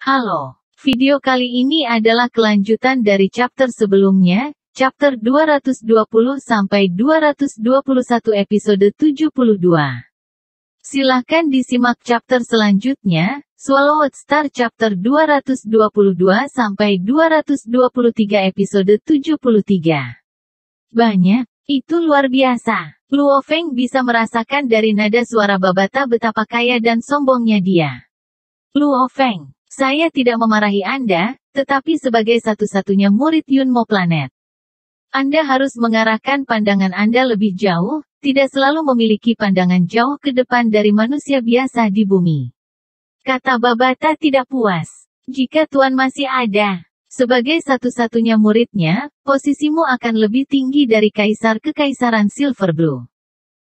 Halo, video kali ini adalah kelanjutan dari chapter sebelumnya, chapter 220-221 episode 72. Silahkan disimak chapter selanjutnya, Swallowed Star chapter 222-223 episode 73. Banyak, itu luar biasa. Luo Feng bisa merasakan dari nada suara Babata betapa kaya dan sombongnya dia. Luo Feng, saya tidak memarahi Anda, tetapi sebagai satu-satunya murid Yunmo Planet, Anda harus mengarahkan pandangan Anda lebih jauh, tidak selalu memiliki pandangan jauh ke depan dari manusia biasa di bumi. Kata Babata tidak puas. Jika Tuan masih ada, sebagai satu-satunya muridnya, posisimu akan lebih tinggi dari Kaisar Kekaisaran Silver Blue.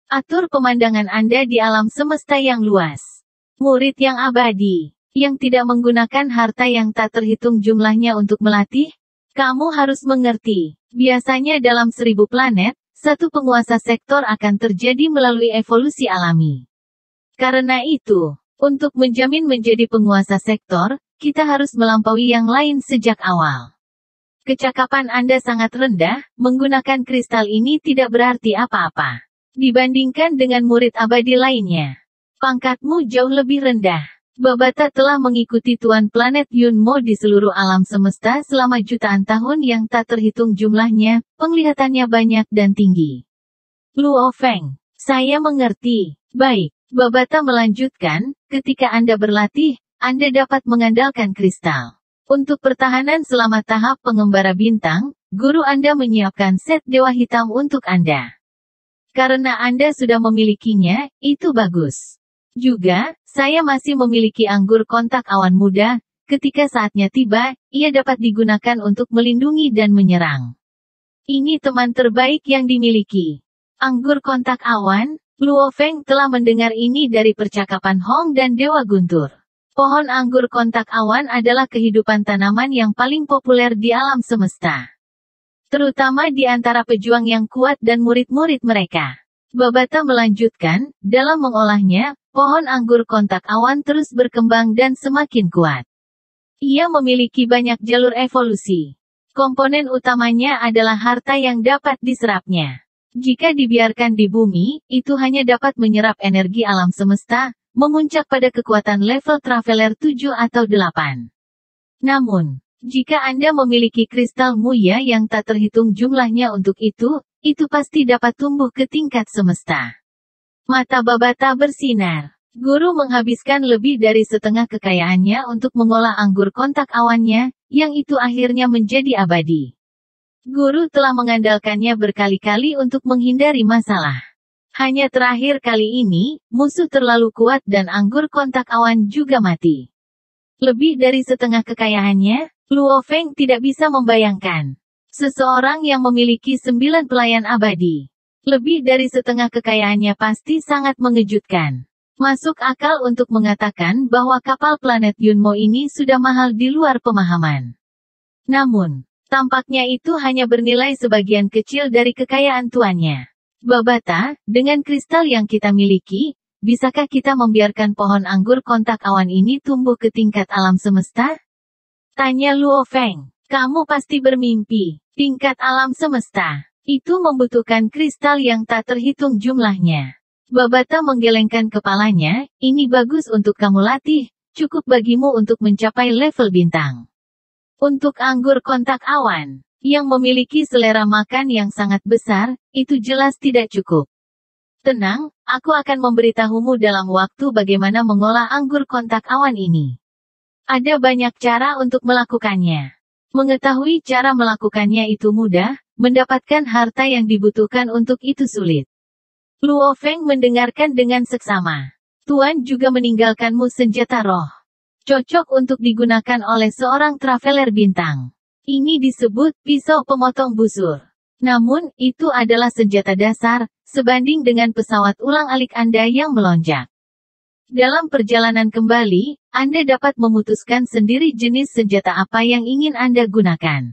Atur pemandangan Anda di alam semesta yang luas. Murid yang abadi, yang tidak menggunakan harta yang tak terhitung jumlahnya untuk melatih, kamu harus mengerti, biasanya dalam 1000 planet, satu penguasa sektor akan terjadi melalui evolusi alami. Karena itu, untuk menjamin menjadi penguasa sektor, kita harus melampaui yang lain sejak awal. Kecakapan Anda sangat rendah, menggunakan kristal ini tidak berarti apa-apa. Dibandingkan dengan murid abadi lainnya, pangkatmu jauh lebih rendah. Babata telah mengikuti Tuan Planet Yunmo di seluruh alam semesta selama jutaan tahun yang tak terhitung jumlahnya, penglihatannya banyak dan tinggi. Luo Feng, saya mengerti. Baik, Babata melanjutkan, ketika Anda berlatih, Anda dapat mengandalkan kristal. Untuk pertahanan selama tahap pengembara bintang, guru Anda menyiapkan set Dewa Hitam untuk Anda. Karena Anda sudah memilikinya, itu bagus. Juga, saya masih memiliki anggur kontak awan muda, ketika saatnya tiba, ia dapat digunakan untuk melindungi dan menyerang. Ini teman terbaik yang dimiliki. Anggur kontak awan, Luo Feng telah mendengar ini dari percakapan Hong dan Dewa Guntur. Pohon anggur kontak awan adalah kehidupan tanaman yang paling populer di alam semesta. Terutama di antara pejuang yang kuat dan murid-murid mereka. Babata melanjutkan, dalam mengolahnya, pohon anggur kontak awan terus berkembang dan semakin kuat. Ia memiliki banyak jalur evolusi. Komponen utamanya adalah harta yang dapat diserapnya. Jika dibiarkan di bumi, itu hanya dapat menyerap energi alam semesta, memuncak pada kekuatan level Traveler 7 atau 8. Namun, jika Anda memiliki kristal muya yang tak terhitung jumlahnya untuk itu pasti dapat tumbuh ke tingkat semesta. Mata Babata bersinar. Guru menghabiskan lebih dari setengah kekayaannya untuk mengolah anggur kontak awannya, yang itu akhirnya menjadi abadi. Guru telah mengandalkannya berkali-kali untuk menghindari masalah. Hanya terakhir kali ini, musuh terlalu kuat dan anggur kontak awan juga mati. Lebih dari setengah kekayaannya, Luo Feng tidak bisa membayangkan. Seseorang yang memiliki 9 pelayan abadi. Lebih dari setengah kekayaannya pasti sangat mengejutkan. Masuk akal untuk mengatakan bahwa kapal planet Yunmo ini sudah mahal di luar pemahaman. Namun, tampaknya itu hanya bernilai sebagian kecil dari kekayaan tuannya. Babata, dengan kristal yang kita miliki, bisakah kita membiarkan pohon anggur kontak awan ini tumbuh ke tingkat alam semesta? Tanya Luo Feng. Kamu pasti bermimpi. Tingkat alam semesta. Itu membutuhkan kristal yang tak terhitung jumlahnya. Babata menggelengkan kepalanya, ini bagus untuk kamu latih, cukup bagimu untuk mencapai level bintang. Untuk anggur kontak awan, yang memiliki selera makan yang sangat besar, itu jelas tidak cukup. Tenang, aku akan memberitahumu dalam waktu bagaimana mengolah anggur kontak awan ini. Ada banyak cara untuk melakukannya. Mengetahui cara melakukannya itu mudah, mendapatkan harta yang dibutuhkan untuk itu sulit. Luo Feng mendengarkan dengan seksama. Tuan juga meninggalkanmu senjata roh. Cocok untuk digunakan oleh seorang traveler bintang. Ini disebut pisau pemotong busur. Namun, itu adalah senjata dasar, sebanding dengan pesawat ulang-alik Anda yang melonjak. Dalam perjalanan kembali, Anda dapat memutuskan sendiri jenis senjata apa yang ingin Anda gunakan.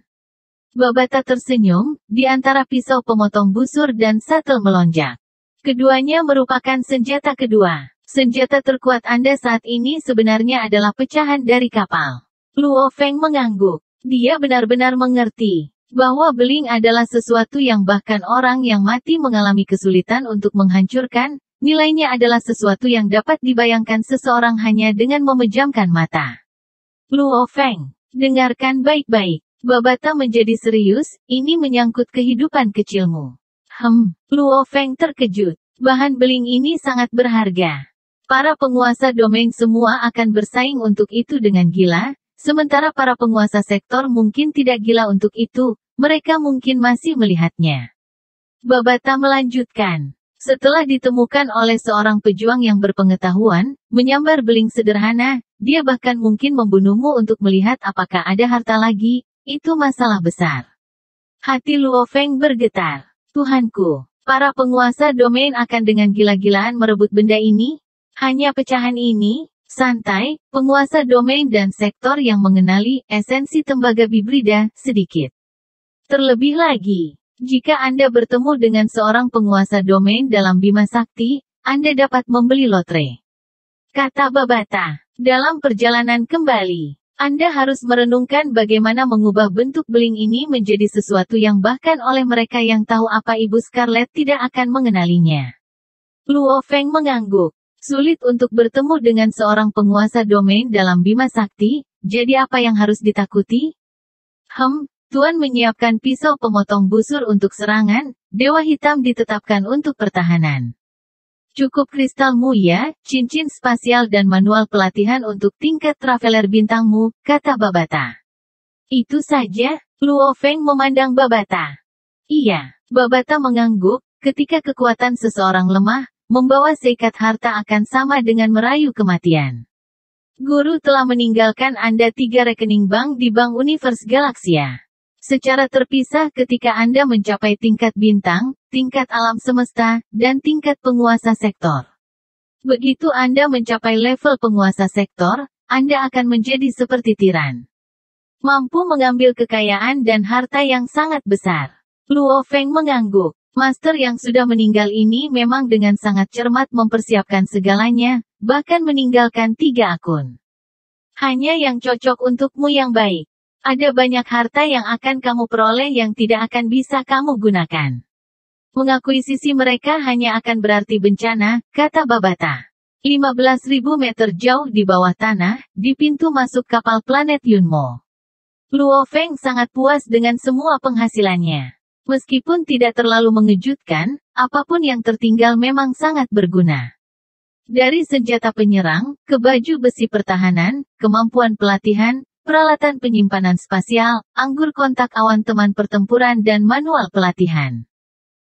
Babata tersenyum, di antara pisau pemotong busur dan satel melonjak. Keduanya merupakan senjata kedua. Senjata terkuat Anda saat ini sebenarnya adalah pecahan dari kapal. Luo Feng mengangguk. Dia benar-benar mengerti bahwa beling adalah sesuatu yang bahkan orang yang mati mengalami kesulitan untuk menghancurkan. Nilainya adalah sesuatu yang dapat dibayangkan seseorang hanya dengan memejamkan mata. Luo Feng, dengarkan baik-baik. Babata menjadi serius, ini menyangkut kehidupan kecilmu. Luo Feng terkejut. Bahan beling ini sangat berharga. Para penguasa domain semua akan bersaing untuk itu dengan gila, sementara para penguasa sektor mungkin tidak gila untuk itu, mereka mungkin masih melihatnya. Babata melanjutkan. Setelah ditemukan oleh seorang pejuang yang berpengetahuan, menyambar beling sederhana, dia bahkan mungkin membunuhmu untuk melihat apakah ada harta lagi, itu masalah besar. Hati Luo Feng bergetar. Tuhanku, para penguasa domain akan dengan gila-gilaan merebut benda ini? Hanya pecahan ini? Santai, penguasa domain dan sektor yang mengenali esensi tembaga bibrida sedikit. Terlebih lagi, jika Anda bertemu dengan seorang penguasa domain dalam Bima Sakti, Anda dapat membeli lotre. Kata Babata. Dalam perjalanan kembali, Anda harus merenungkan bagaimana mengubah bentuk beling ini menjadi sesuatu yang bahkan oleh mereka yang tahu apa Ibu Scarlet tidak akan mengenalinya. Luo Feng mengangguk. Sulit untuk bertemu dengan seorang penguasa domain dalam Bima Sakti, jadi apa yang harus ditakuti? Tuan menyiapkan pisau pemotong busur untuk serangan, Dewa Hitam ditetapkan untuk pertahanan. Cukup kristalmu ya, cincin spasial dan manual pelatihan untuk tingkat traveler bintangmu, kata Babata. Itu saja, Luo Feng memandang Babata. Iya, Babata mengangguk, ketika kekuatan seseorang lemah, membawa seikat harta akan sama dengan merayu kematian. Guru telah meninggalkan Anda 3 rekening bank di Bank Univers Galaksia. Secara terpisah ketika Anda mencapai tingkat bintang, tingkat alam semesta, dan tingkat penguasa sektor. Begitu Anda mencapai level penguasa sektor, Anda akan menjadi seperti tiran. Mampu mengambil kekayaan dan harta yang sangat besar. Luo Feng mengangguk. Master yang sudah meninggal ini memang dengan sangat cermat mempersiapkan segalanya, bahkan meninggalkan 3 akun. Hanya yang cocok untukmu yang baik. Ada banyak harta yang akan kamu peroleh yang tidak akan bisa kamu gunakan. Mengakuisisi mereka hanya akan berarti bencana, kata Babata. 15.000 meter jauh di bawah tanah, di pintu masuk kapal planet Yunmo. Luo Feng sangat puas dengan semua penghasilannya. Meskipun tidak terlalu mengejutkan, apapun yang tertinggal memang sangat berguna. Dari senjata penyerang, ke baju besi pertahanan, kemampuan pelatihan, peralatan penyimpanan spasial, anggur kontak awan teman pertempuran dan manual pelatihan.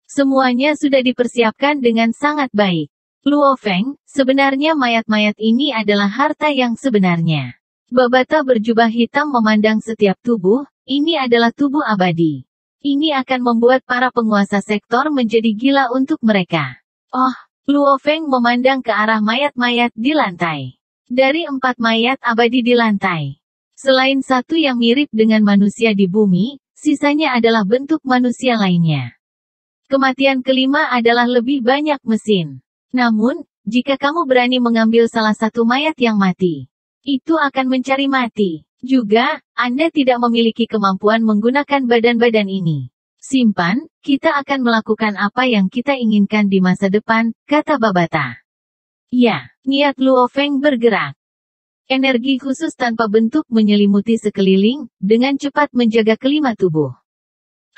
Semuanya sudah dipersiapkan dengan sangat baik. Luo Feng, sebenarnya mayat-mayat ini adalah harta yang sebenarnya. Babata berjubah hitam memandang setiap tubuh, ini adalah tubuh abadi. Ini akan membuat para penguasa sektor menjadi gila untuk mereka. Oh, Luo Feng memandang ke arah mayat-mayat di lantai. Dari 4 mayat abadi di lantai. Selain satu yang mirip dengan manusia di bumi, sisanya adalah bentuk manusia lainnya. Kematian kelima adalah lebih banyak mesin. Namun, jika kamu berani mengambil salah satu mayat yang mati, itu akan mencari mati. Juga, Anda tidak memiliki kemampuan menggunakan badan-badan ini. Simpan, kita akan melakukan apa yang kita inginkan di masa depan, kata Babata. Ya, niat Luo Feng bergerak. Energi khusus tanpa bentuk menyelimuti sekeliling, dengan cepat menjaga kelima tubuh.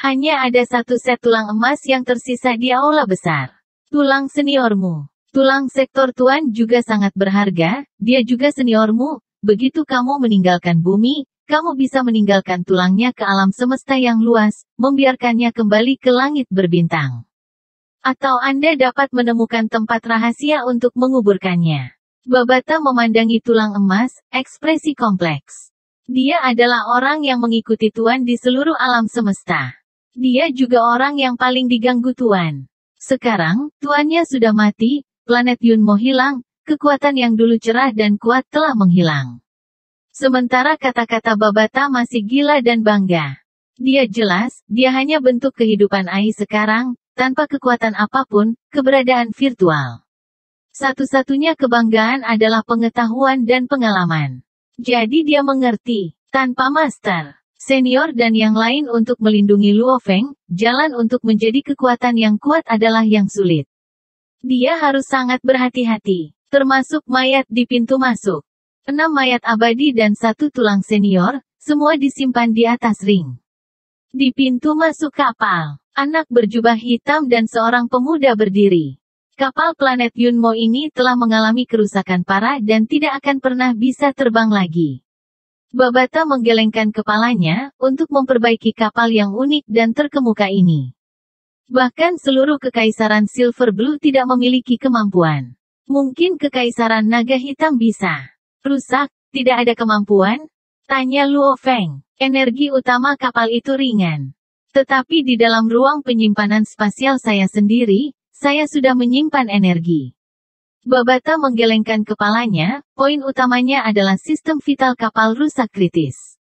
Hanya ada satu set tulang emas yang tersisa di aula besar. Tulang seniormu. Tulang sektor tuan juga sangat berharga, dia juga seniormu. Begitu kamu meninggalkan bumi, kamu bisa meninggalkan tulangnya ke alam semesta yang luas, membiarkannya kembali ke langit berbintang. Atau Anda dapat menemukan tempat rahasia untuk menguburkannya. Babata memandangi tulang emas, ekspresi kompleks. Dia adalah orang yang mengikuti Tuan di seluruh alam semesta. Dia juga orang yang paling diganggu Tuan. Sekarang, Tuannya sudah mati, planet Yunmo hilang, kekuatan yang dulu cerah dan kuat telah menghilang. Sementara kata-kata Babata masih gila dan bangga. Dia jelas, dia hanya bentuk kehidupan Ai sekarang, tanpa kekuatan apapun, keberadaan virtual. Satu-satunya kebanggaan adalah pengetahuan dan pengalaman. Jadi dia mengerti, tanpa master senior dan yang lain untuk melindungi Luo Feng, jalan untuk menjadi kekuatan yang kuat adalah yang sulit. Dia harus sangat berhati-hati, termasuk mayat di pintu masuk. 6 mayat abadi dan 1 tulang senior, semua disimpan di atas ring. Di pintu masuk kapal, anak berjubah hitam dan seorang pemuda berdiri. Kapal planet Yunmo ini telah mengalami kerusakan parah dan tidak akan pernah bisa terbang lagi. Babata menggelengkan kepalanya, untuk memperbaiki kapal yang unik dan terkemuka ini. Bahkan seluruh kekaisaran Silver Blue tidak memiliki kemampuan. Mungkin kekaisaran naga hitam bisa. Rusak, tidak ada kemampuan? Tanya Luo Feng. Energi utama kapal itu ringan. Tetapi di dalam ruang penyimpanan spasial saya sendiri, saya sudah menyimpan energi. Babata menggelengkan kepalanya, poin utamanya adalah sistem vital kapal rusak kritis.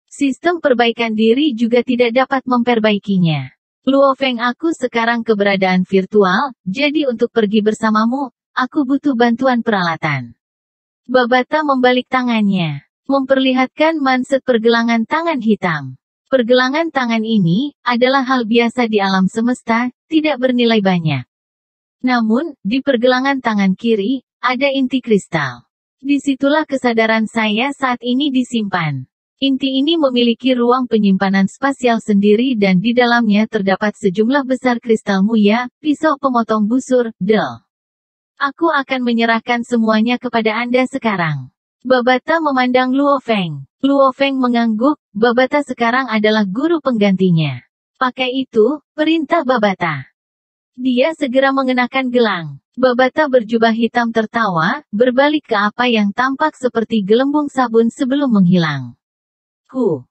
Sistem perbaikan diri juga tidak dapat memperbaikinya. Luo Feng, aku sekarang keberadaan virtual, jadi untuk pergi bersamamu, aku butuh bantuan peralatan. Babata membalik tangannya, memperlihatkan manset pergelangan tangan hitam. Pergelangan tangan ini adalah hal biasa di alam semesta, tidak bernilai banyak. Namun, di pergelangan tangan kiri, ada inti kristal. Disitulah kesadaran saya saat ini disimpan. Inti ini memiliki ruang penyimpanan spasial sendiri dan di dalamnya terdapat sejumlah besar kristal muya, pisau pemotong busur, del. Aku akan menyerahkan semuanya kepada Anda sekarang. Babata memandang Luo Feng. Luo Feng mengangguk, Babata sekarang adalah guru penggantinya. Pakai itu, perintah Babata. Dia segera mengenakan gelang. Babata berjubah hitam tertawa, berbalik ke apa yang tampak seperti gelembung sabun sebelum menghilang.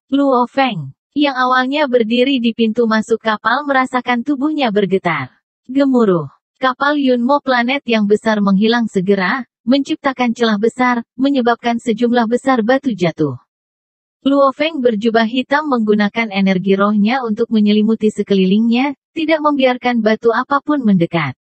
Luo Feng, yang awalnya berdiri di pintu masuk kapal merasakan tubuhnya bergetar. Gemuruh. Kapal Yunmo planet yang besar menghilang segera, menciptakan celah besar, menyebabkan sejumlah besar batu jatuh. Luo Feng berjubah hitam menggunakan energi rohnya untuk menyelimuti sekelilingnya, tidak membiarkan batu apapun mendekat.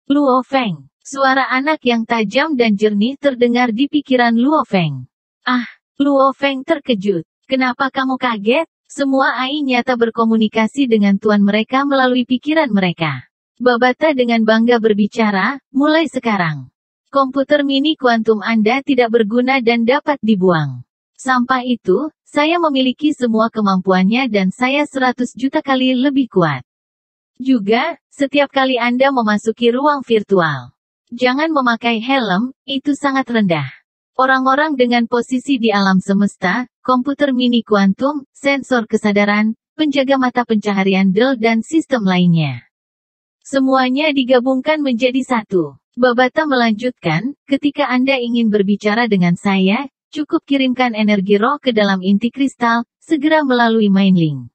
Luo Feng, suara anak yang tajam dan jernih terdengar di pikiran Luo Feng. Ah, Luo Feng terkejut. Kenapa kamu kaget? Semua AI nyata berkomunikasi dengan tuan mereka melalui pikiran mereka. Babata dengan bangga berbicara, mulai sekarang. Komputer mini kuantum Anda tidak berguna dan dapat dibuang. Sampah itu, saya memiliki semua kemampuannya dan saya 100 juta kali lebih kuat. Juga, setiap kali Anda memasuki ruang virtual, jangan memakai helm, itu sangat rendah. Orang-orang dengan posisi di alam semesta, komputer mini kuantum, sensor kesadaran, penjaga mata pencaharian del dan sistem lainnya. Semuanya digabungkan menjadi satu. Babata melanjutkan, ketika Anda ingin berbicara dengan saya, cukup kirimkan energi roh ke dalam inti kristal, segera melalui Mindlink.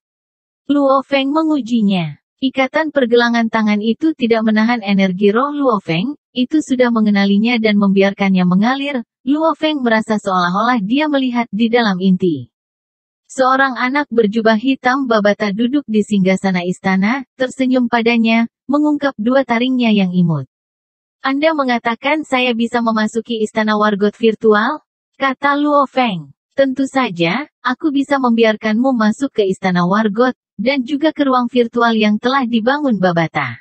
Luo Feng mengujinya. Ikatan pergelangan tangan itu tidak menahan energi roh Luo Feng, itu sudah mengenalinya dan membiarkannya mengalir. Luo Feng merasa seolah-olah dia melihat di dalam inti. Seorang anak berjubah hitam Babata duduk di singgasana istana, tersenyum padanya, mengungkap 2 taringnya yang imut. Anda mengatakan saya bisa memasuki istana Wargot virtual? Kata Luo Feng. Tentu saja, aku bisa membiarkanmu masuk ke istana Wargot, dan juga ke ruang virtual yang telah dibangun Babata.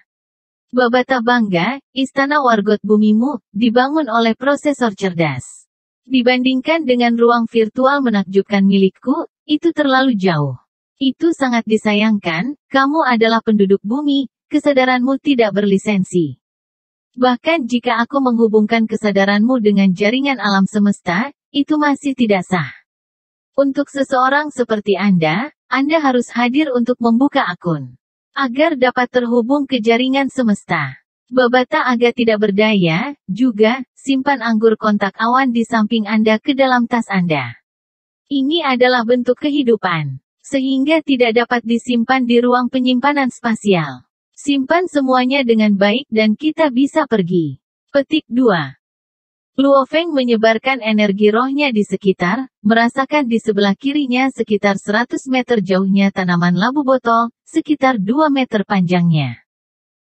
Babata bangga, istana Wargot bumimu, dibangun oleh prosesor cerdas. Dibandingkan dengan ruang virtual menakjubkan milikku, itu terlalu jauh. Itu sangat disayangkan, kamu adalah penduduk bumi, kesadaranmu tidak berlisensi. Bahkan jika aku menghubungkan kesadaranmu dengan jaringan alam semesta, itu masih tidak sah. Untuk seseorang seperti Anda harus hadir untuk membuka akun. Agar dapat terhubung ke jaringan semesta. Babata agak tidak berdaya, juga, simpan anggur kontak awan di samping Anda ke dalam tas Anda. Ini adalah bentuk kehidupan. Sehingga tidak dapat disimpan di ruang penyimpanan spasial. Simpan semuanya dengan baik dan kita bisa pergi. Petik 2. Luo Feng menyebarkan energi rohnya di sekitar, merasakan di sebelah kirinya sekitar 100 meter jauhnya tanaman labu botol, sekitar 2 meter panjangnya.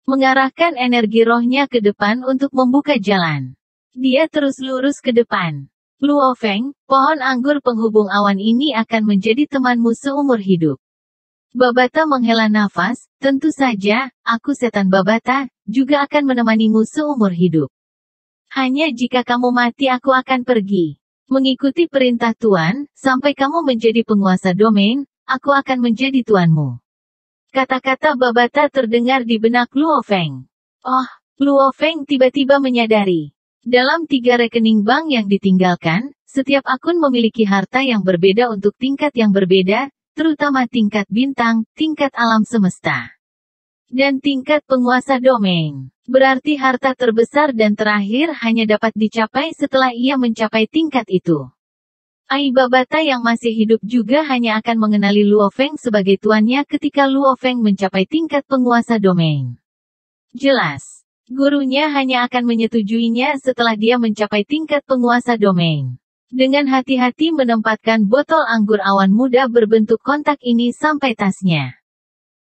Mengarahkan energi rohnya ke depan untuk membuka jalan. Dia terus lurus ke depan. Luo Feng, pohon anggur penghubung awan ini akan menjadi temanmu seumur hidup. Babata menghela nafas, tentu saja, aku setan Babata, juga akan menemanimu seumur hidup. Hanya jika kamu mati aku akan pergi. Mengikuti perintah Tuan, sampai kamu menjadi penguasa domain, aku akan menjadi tuanmu. Kata-kata Babata terdengar di benak Luo Feng. Oh, Luo Feng tiba-tiba menyadari. Dalam 3 rekening bank yang ditinggalkan, setiap akun memiliki harta yang berbeda untuk tingkat yang berbeda, terutama tingkat bintang, tingkat alam semesta, dan tingkat penguasa domain. Berarti harta terbesar dan terakhir hanya dapat dicapai setelah ia mencapai tingkat itu. Ai Babata yang masih hidup juga hanya akan mengenali Luo Feng sebagai tuannya ketika Luo Feng mencapai tingkat penguasa domain. Jelas. Gurunya hanya akan menyetujuinya setelah dia mencapai tingkat penguasa domain. Dengan hati-hati menempatkan botol anggur awan muda berbentuk kontak ini sampai tasnya.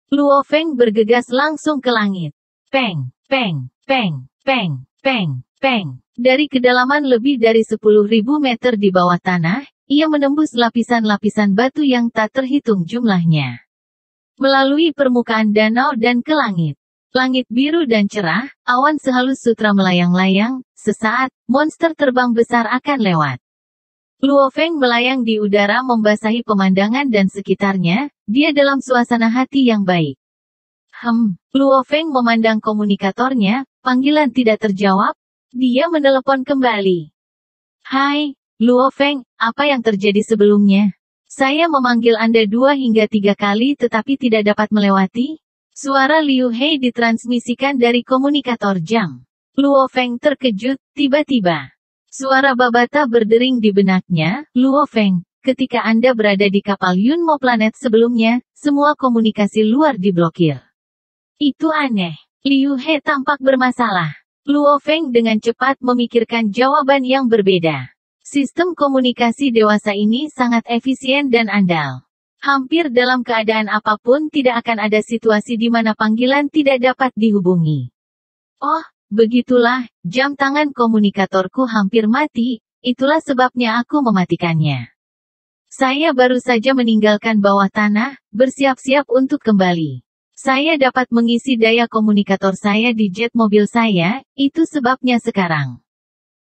Luo Feng bergegas langsung ke langit. Peng, peng, peng, peng, peng, peng. Dari kedalaman lebih dari 10.000 meter di bawah tanah, ia menembus lapisan-lapisan batu yang tak terhitung jumlahnya. Melalui permukaan danau dan ke langit. Langit biru dan cerah, awan sehalus sutra melayang-layang, sesaat, monster terbang besar akan lewat. Luo Feng melayang di udara membasahi pemandangan dan sekitarnya, dia dalam suasana hati yang baik. Luo Feng memandang komunikatornya, panggilan tidak terjawab, dia menelepon kembali. Hai, Luo Feng, apa yang terjadi sebelumnya? Saya memanggil Anda 2 hingga 3 kali tetapi tidak dapat melewati? Suara Liu Hei ditransmisikan dari komunikator jam. Luo Feng terkejut, tiba-tiba. Suara Babata berdering di benaknya, Luo Feng, ketika Anda berada di kapal Yunmo planet sebelumnya, semua komunikasi luar diblokir. Itu aneh. Liu Hei tampak bermasalah. Luo Feng dengan cepat memikirkan jawaban yang berbeda. Sistem komunikasi dewasa ini sangat efisien dan andal. Hampir dalam keadaan apapun tidak akan ada situasi di mana panggilan tidak dapat dihubungi. Oh, begitulah, jam tangan komunikatorku hampir mati, itulah sebabnya aku mematikannya. Saya baru saja meninggalkan bawah tanah, bersiap-siap untuk kembali. Saya dapat mengisi daya komunikator saya di jet mobil saya, itu sebabnya sekarang.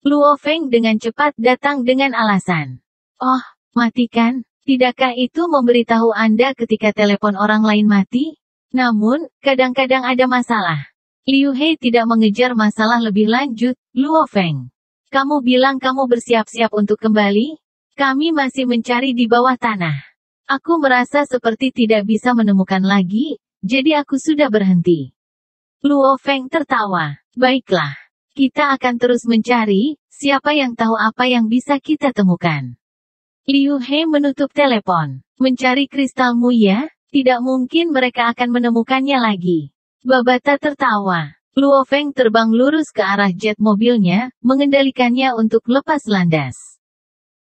Luo Feng dengan cepat datang dengan alasan. Oh, matikan? Tidakkah itu memberitahu Anda ketika telepon orang lain mati? Namun, kadang-kadang ada masalah. Liu Hei tidak mengejar masalah lebih lanjut. Luo Feng, kamu bilang kamu bersiap-siap untuk kembali? Kami masih mencari di bawah tanah. Aku merasa seperti tidak bisa menemukan lagi, jadi aku sudah berhenti. Luo Feng tertawa. Baiklah. Kita akan terus mencari, siapa yang tahu apa yang bisa kita temukan. Liu Hei menutup telepon. Mencari kristalmu ya? Tidak mungkin mereka akan menemukannya lagi. Babata tertawa. Luo Feng terbang lurus ke arah jet mobilnya, mengendalikannya untuk lepas landas.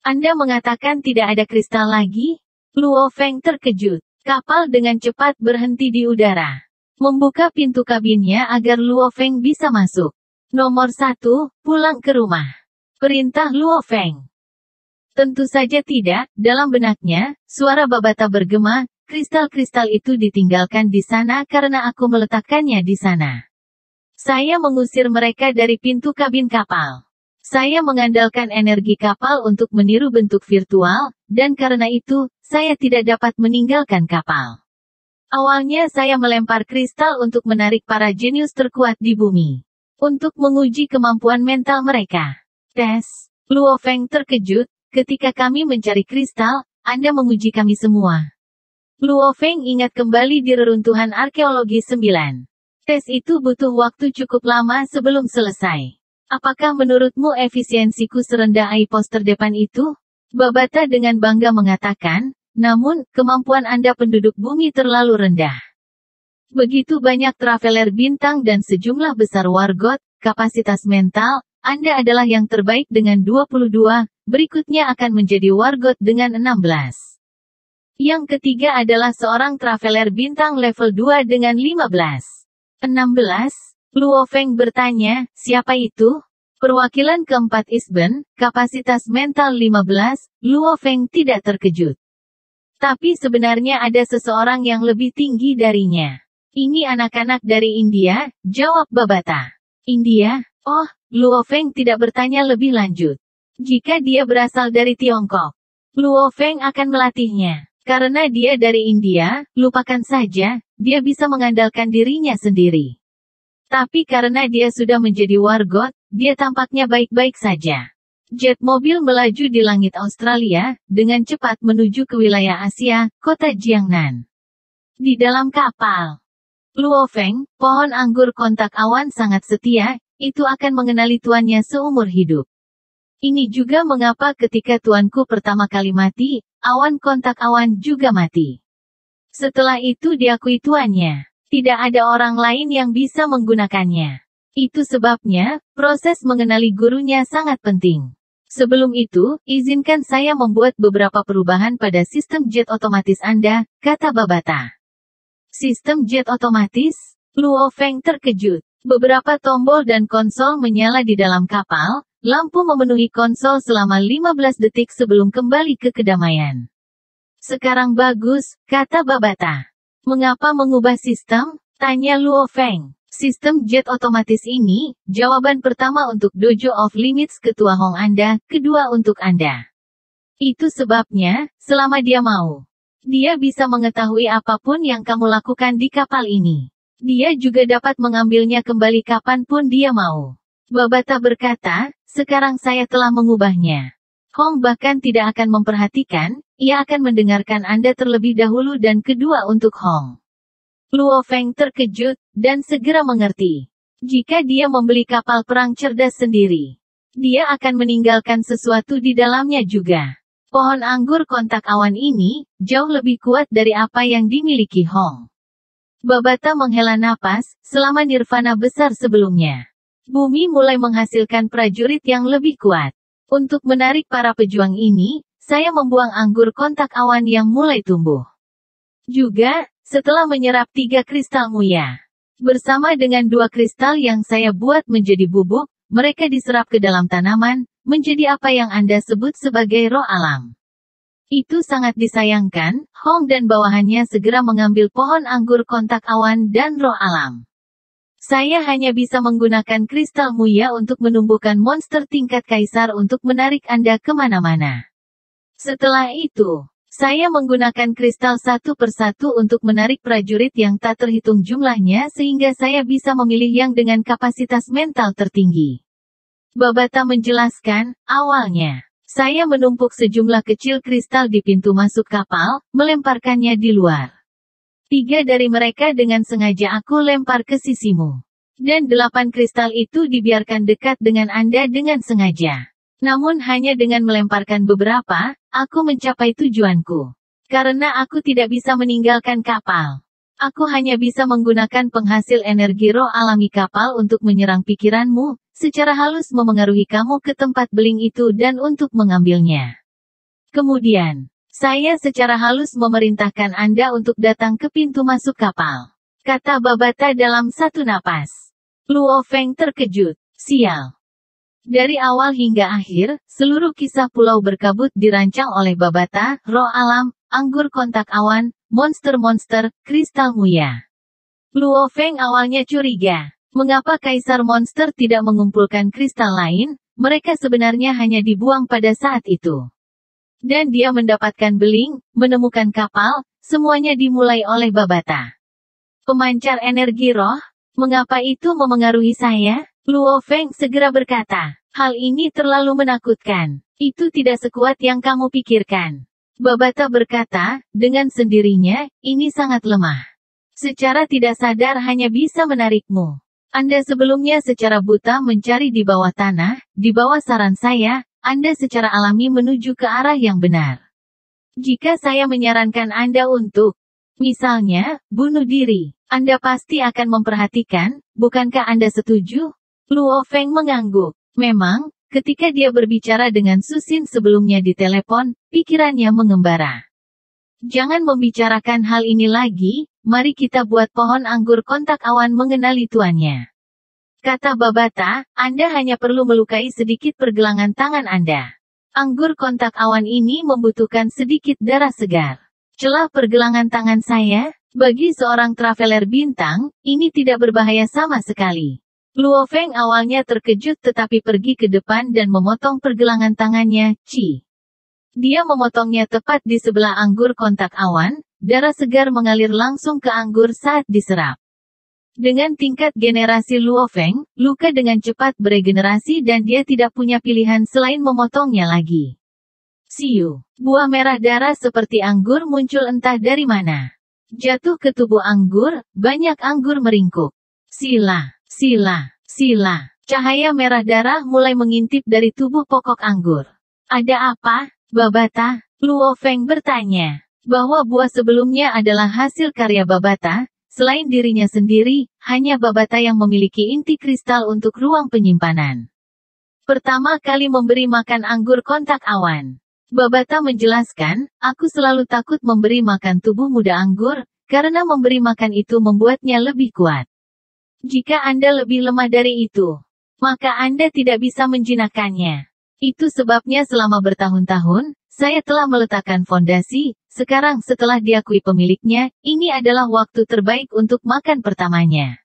Anda mengatakan tidak ada kristal lagi? Luo Feng terkejut. Kapal dengan cepat berhenti di udara. Membuka pintu kabinnya agar Luo Feng bisa masuk. Nomor 1, pulang ke rumah. Perintah Luo Feng. Tentu saja tidak, dalam benaknya, suara Babata bergema, kristal-kristal itu ditinggalkan di sana karena aku meletakkannya di sana. Saya mengusir mereka dari pintu kabin kapal. Saya mengandalkan energi kapal untuk meniru bentuk virtual, dan karena itu, saya tidak dapat meninggalkan kapal. Awalnya saya melempar kristal untuk menarik para jenius terkuat di bumi. Untuk menguji kemampuan mental mereka. Tes. Luo Feng terkejut. Ketika kami mencari kristal, Anda menguji kami semua. Luo Feng ingat kembali di reruntuhan arkeologi 9. Tes itu butuh waktu cukup lama sebelum selesai. Apakah menurutmu efisiensiku serendah pos terdepan itu? Babata dengan bangga mengatakan, namun, kemampuan Anda penduduk bumi terlalu rendah. Begitu banyak traveler bintang dan sejumlah besar wargot, kapasitas mental, Anda adalah yang terbaik dengan 22, berikutnya akan menjadi wargot dengan 16. Yang ketiga adalah seorang traveler bintang level 2 dengan 15. 16? Luo Feng bertanya, siapa itu? Perwakilan keempat Isben, kapasitas mental 15, Luo Feng tidak terkejut. Tapi sebenarnya ada seseorang yang lebih tinggi darinya. Ini anak-anak dari India, jawab Babata. India? Oh, Luo Feng tidak bertanya lebih lanjut. Jika dia berasal dari Tiongkok, Luo Feng akan melatihnya. Karena dia dari India, lupakan saja, dia bisa mengandalkan dirinya sendiri. Tapi karena dia sudah menjadi wargot, dia tampaknya baik-baik saja. Jet mobil melaju di langit Australia, dengan cepat menuju ke wilayah Asia, kota Jiangnan. Di dalam kapal, Luo Feng, pohon anggur kontak awan sangat setia, itu akan mengenali tuannya seumur hidup. Ini juga mengapa ketika tuanku pertama kali mati, awan kontak awan juga mati. Setelah itu diakui tuannya. Tidak ada orang lain yang bisa menggunakannya. Itu sebabnya, proses mengenali gurunya sangat penting. Sebelum itu, izinkan saya membuat beberapa perubahan pada sistem jet otomatis Anda, kata Babata. Sistem jet otomatis? Luo Feng terkejut. Beberapa tombol dan konsol menyala di dalam kapal, lampu memenuhi konsol selama 15 detik sebelum kembali ke kedamaian. Sekarang bagus, kata Babata. Mengapa mengubah sistem? Tanya Luo Feng. Sistem jet otomatis ini, jawaban pertama untuk Dojo of Limits ketua Hong Anda, kedua untuk Anda. Itu sebabnya, selama dia mau, dia bisa mengetahui apapun yang kamu lakukan di kapal ini. Dia juga dapat mengambilnya kembali kapanpun dia mau. Babata berkata, sekarang saya telah mengubahnya. Hong bahkan tidak akan memperhatikan, ia akan mendengarkan Anda terlebih dahulu dan kedua untuk Hong. Luo Feng terkejut, dan segera mengerti. Jika dia membeli kapal perang cerdas sendiri, dia akan meninggalkan sesuatu di dalamnya juga. Pohon anggur kontak awan ini, jauh lebih kuat dari apa yang dimiliki Hong. Babata menghela napas, selama nirvana besar sebelumnya. Bumi mulai menghasilkan prajurit yang lebih kuat. Untuk menarik para pejuang ini, saya membuang anggur kontak awan yang mulai tumbuh. Juga, setelah menyerap 3 kristal muya. Bersama dengan 2 kristal yang saya buat menjadi bubuk, mereka diserap ke dalam tanaman, menjadi apa yang Anda sebut sebagai roh alam. Itu sangat disayangkan, Hong dan bawahannya segera mengambil pohon anggur kontak awan dan roh alam. Saya hanya bisa menggunakan kristal muya untuk menumbuhkan monster tingkat kaisar untuk menarik Anda kemana-mana. Setelah itu, saya menggunakan kristal satu persatu untuk menarik prajurit yang tak terhitung jumlahnya sehingga saya bisa memilih yang dengan kapasitas mental tertinggi. Babata menjelaskan, awalnya, saya menumpuk sejumlah kecil kristal di pintu masuk kapal, melemparkannya di luar. 3 dari mereka dengan sengaja aku lempar ke sisimu. Dan 8 kristal itu dibiarkan dekat dengan Anda dengan sengaja. Namun hanya dengan melemparkan beberapa, aku mencapai tujuanku. Karena aku tidak bisa meninggalkan kapal. Aku hanya bisa menggunakan penghasil energi roh alami kapal untuk menyerang pikiranmu, secara halus memengaruhi kamu ke tempat beling itu dan untuk mengambilnya. Kemudian, saya secara halus memerintahkan Anda untuk datang ke pintu masuk kapal. Kata Babata dalam satu napas. Luo Feng terkejut. Sial. Dari awal hingga akhir, seluruh kisah Pulau Berkabut dirancang oleh Babata, roh alam, anggur kontak awan, monster-monster, kristal muya. Luo Feng awalnya curiga. Mengapa Kaisar Monster tidak mengumpulkan kristal lain? Mereka sebenarnya hanya dibuang pada saat itu. Dan dia mendapatkan beling, menemukan kapal, semuanya dimulai oleh Babata. Pemancar energi roh? Mengapa itu memengaruhi saya? Luo Feng segera berkata, hal ini terlalu menakutkan. Itu tidak sekuat yang kamu pikirkan. Babata berkata, dengan sendirinya, ini sangat lemah. Secara tidak sadar hanya bisa menarikmu. Anda sebelumnya secara buta mencari di bawah tanah, di bawah saran saya, Anda secara alami menuju ke arah yang benar. Jika saya menyarankan Anda untuk, misalnya, bunuh diri, Anda pasti akan memperhatikan, bukankah Anda setuju? Luo Feng mengangguk. Memang, ketika dia berbicara dengan Susin sebelumnya di telepon, pikirannya mengembara. Jangan membicarakan hal ini lagi, mari kita buat pohon anggur kontak awan mengenali tuannya. Kata Babata, Anda hanya perlu melukai sedikit pergelangan tangan Anda. Anggur kontak awan ini membutuhkan sedikit darah segar. Celah pergelangan tangan saya? Bagi seorang traveler bintang, ini tidak berbahaya sama sekali. Luo Feng awalnya terkejut tetapi pergi ke depan dan memotong pergelangan tangannya, Dia memotongnya tepat di sebelah anggur kontak awan, darah segar mengalir langsung ke anggur saat diserap. Dengan tingkat generasi Luo Feng, luka dengan cepat beregenerasi dan dia tidak punya pilihan selain memotongnya lagi. Siu, buah merah darah seperti anggur muncul entah dari mana. Jatuh ke tubuh anggur, banyak anggur meringkuk. Sila. Cahaya merah darah mulai mengintip dari tubuh pokok anggur. Ada apa? Babata? Luo Feng bertanya. Bahwa buah sebelumnya adalah hasil karya Babata, selain dirinya sendiri, hanya Babata yang memiliki inti kristal untuk ruang penyimpanan. Pertama kali memberi makan anggur kontak awan. Babata menjelaskan, aku selalu takut memberi makan tubuh muda anggur, karena memberi makan itu membuatnya lebih kuat. Jika Anda lebih lemah dari itu, maka Anda tidak bisa menjinakkannya. Itu sebabnya selama bertahun-tahun, saya telah meletakkan fondasi, sekarang setelah diakui pemiliknya, ini adalah waktu terbaik untuk makan pertamanya.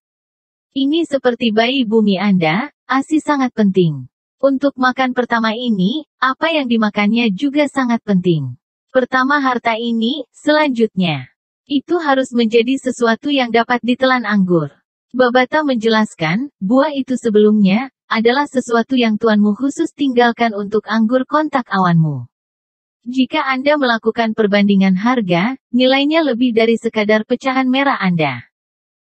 Ini seperti bayi bumi Anda, ASI sangat penting. Untuk makan pertama ini, apa yang dimakannya juga sangat penting. Pertama harta ini, selanjutnya. Itu harus menjadi sesuatu yang dapat ditelan anggur. Babata menjelaskan, buah itu sebelumnya, adalah sesuatu yang tuanmu khusus tinggalkan untuk anggur kontak awanmu. Jika Anda melakukan perbandingan harga, nilainya lebih dari sekadar pecahan merah Anda.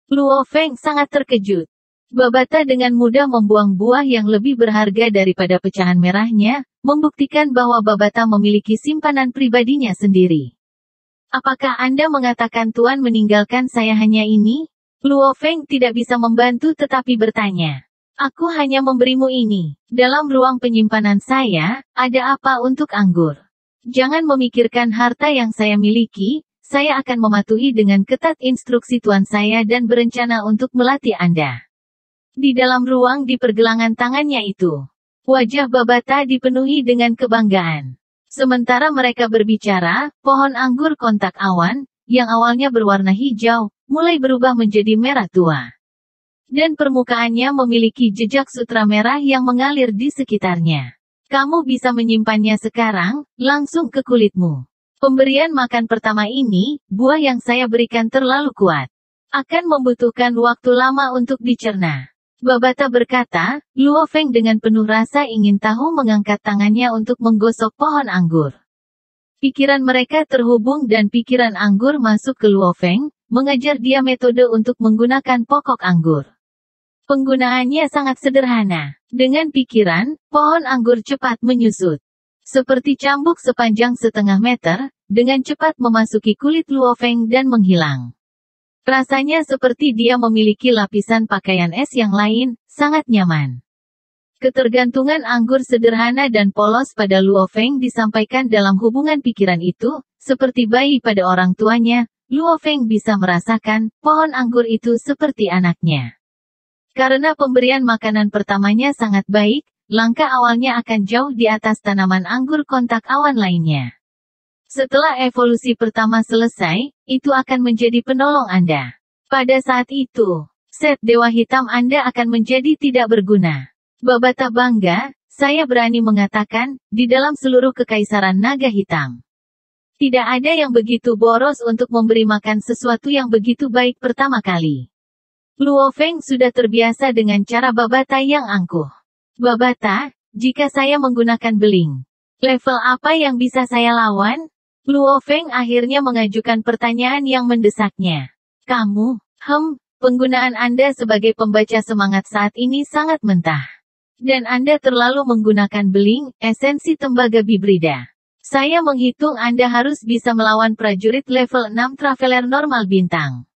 Luo Feng sangat terkejut. Babata dengan mudah membuang buah yang lebih berharga daripada pecahan merahnya, membuktikan bahwa Babata memiliki simpanan pribadinya sendiri. Apakah Anda mengatakan Tuan meninggalkan saya hanya ini? Luo Feng tidak bisa membantu tetapi bertanya. Aku hanya memberimu ini. Dalam ruang penyimpanan saya, ada apa untuk anggur? Jangan memikirkan harta yang saya miliki, saya akan mematuhi dengan ketat instruksi tuan saya dan berencana untuk melatih Anda. Di dalam ruang di pergelangan tangannya itu, wajah Babata dipenuhi dengan kebanggaan. Sementara mereka berbicara, pohon anggur kontak awan, yang awalnya berwarna hijau, mulai berubah menjadi merah tua. Dan permukaannya memiliki jejak sutra merah yang mengalir di sekitarnya. Kamu bisa menyimpannya sekarang, langsung ke kulitmu. Pemberian makan pertama ini, buah yang saya berikan terlalu kuat. Akan membutuhkan waktu lama untuk dicerna. Babata berkata, Luo Feng dengan penuh rasa ingin tahu mengangkat tangannya untuk menggosok pohon anggur. Pikiran mereka terhubung dan pikiran anggur masuk ke Luo Feng, mengajar dia metode untuk menggunakan pokok anggur. Penggunaannya sangat sederhana. Dengan pikiran, pohon anggur cepat menyusut. Seperti cambuk sepanjang setengah meter, dengan cepat memasuki kulit Luo Feng dan menghilang. Rasanya seperti dia memiliki lapisan pakaian es yang lain, sangat nyaman. Ketergantungan anggur sederhana dan polos pada Luo Feng disampaikan dalam hubungan pikiran itu, seperti bayi pada orang tuanya, Luo Feng bisa merasakan, pohon anggur itu seperti anaknya. Karena pemberian makanan pertamanya sangat baik, langkah awalnya akan jauh di atas tanaman anggur kontak awan lainnya. Setelah evolusi pertama selesai, itu akan menjadi penolong Anda. Pada saat itu, set Dewa Hitam Anda akan menjadi tidak berguna. Babata bangga, saya berani mengatakan, di dalam seluruh kekaisaran naga hitam. Tidak ada yang begitu boros untuk memberi makan sesuatu yang begitu baik pertama kali. Luo Feng sudah terbiasa dengan cara Babata yang angkuh. Babata, jika saya menggunakan beling, level apa yang bisa saya lawan? Luo Feng akhirnya mengajukan pertanyaan yang mendesaknya. Kamu, penggunaan Anda sebagai pembaca semangat saat ini sangat mentah. Dan Anda terlalu menggunakan beling, esensi tembaga bibrida. Saya menghitung Anda harus bisa melawan prajurit level 6 traveler normal bintang.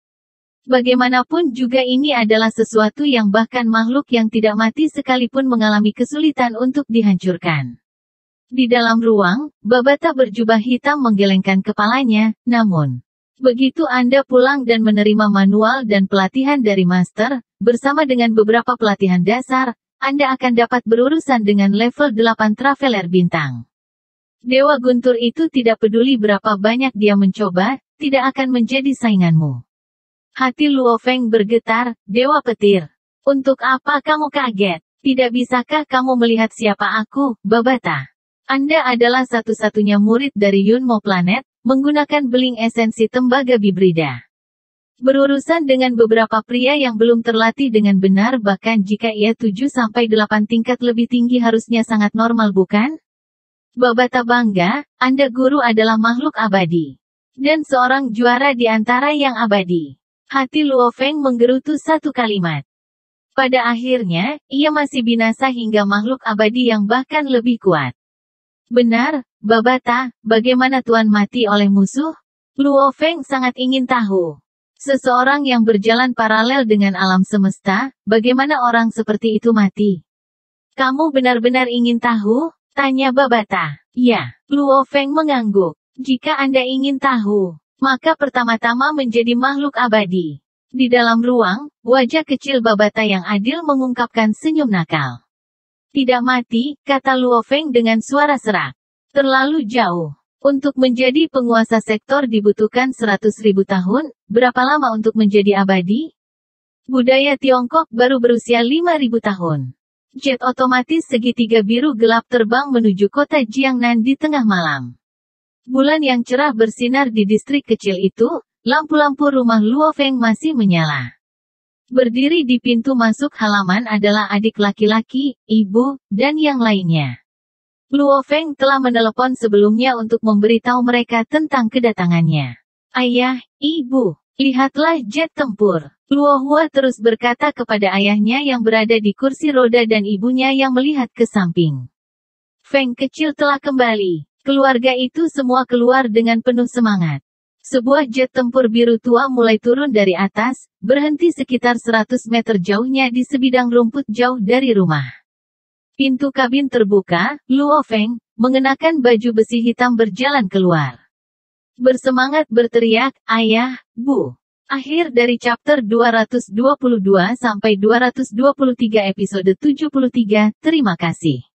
Bagaimanapun juga ini adalah sesuatu yang bahkan makhluk yang tidak mati sekalipun mengalami kesulitan untuk dihancurkan. Di dalam ruang, Babata berjubah hitam menggelengkan kepalanya, namun Begitu Anda pulang dan menerima manual dan pelatihan dari master, bersama dengan beberapa pelatihan dasar, Anda akan dapat berurusan dengan level 8 Traveler Bintang. Dewa Guntur itu tidak peduli berapa banyak dia mencoba, tidak akan menjadi sainganmu. Hati Luo Feng bergetar, Dewa Petir. Untuk apa kamu kaget? Tidak bisakah kamu melihat siapa aku, Babata? Anda adalah satu-satunya murid dari Yunmo Planet, menggunakan beling esensi tembaga bibrida. Berurusan dengan beberapa pria yang belum terlatih dengan benar bahkan jika ia 7-8 tingkat lebih tinggi harusnya sangat normal bukan? Babata bangga, Anda guru adalah makhluk abadi. Dan seorang juara di antara yang abadi. Hati Luo Feng menggerutu satu kalimat. Pada akhirnya, ia masih binasa hingga makhluk abadi yang bahkan lebih kuat. Benar, Babata, bagaimana Tuan mati oleh musuh? Luo Feng sangat ingin tahu. Seseorang yang berjalan paralel dengan alam semesta, bagaimana orang seperti itu mati? Kamu benar-benar ingin tahu? Tanya Babata. Ya, Luo Feng mengangguk. Jika Anda ingin tahu, maka pertama-tama menjadi makhluk abadi. Di dalam ruang, wajah kecil Babata yang adil mengungkapkan senyum nakal. Tidak mati, kata Luo Feng dengan suara serak. Terlalu jauh. Untuk menjadi penguasa sektor dibutuhkan 100.000 tahun, berapa lama untuk menjadi abadi? Budaya Tiongkok baru berusia 5.000 tahun. Jet otomatis segitiga biru gelap terbang menuju kota Jiangnan di tengah malam. Bulan yang cerah bersinar di distrik kecil itu, lampu-lampu rumah Luo Feng masih menyala. Berdiri di pintu masuk halaman adalah adik laki-laki, ibu, dan yang lainnya. Luo Feng telah menelepon sebelumnya untuk memberitahu mereka tentang kedatangannya. Ayah, ibu, lihatlah jet tempur. Luo Hua terus berkata kepada ayahnya yang berada di kursi roda dan ibunya yang melihat ke samping. Feng kecil telah kembali. Keluarga itu semua keluar dengan penuh semangat. Sebuah jet tempur biru tua mulai turun dari atas, berhenti sekitar 100 meter jauhnya di sebidang rumput jauh dari rumah. Pintu kabin terbuka, Luo Feng, mengenakan baju besi hitam berjalan keluar. Bersemangat berteriak, ayah, bu. Akhir dari chapter 222 sampai 223 episode 73, terima kasih.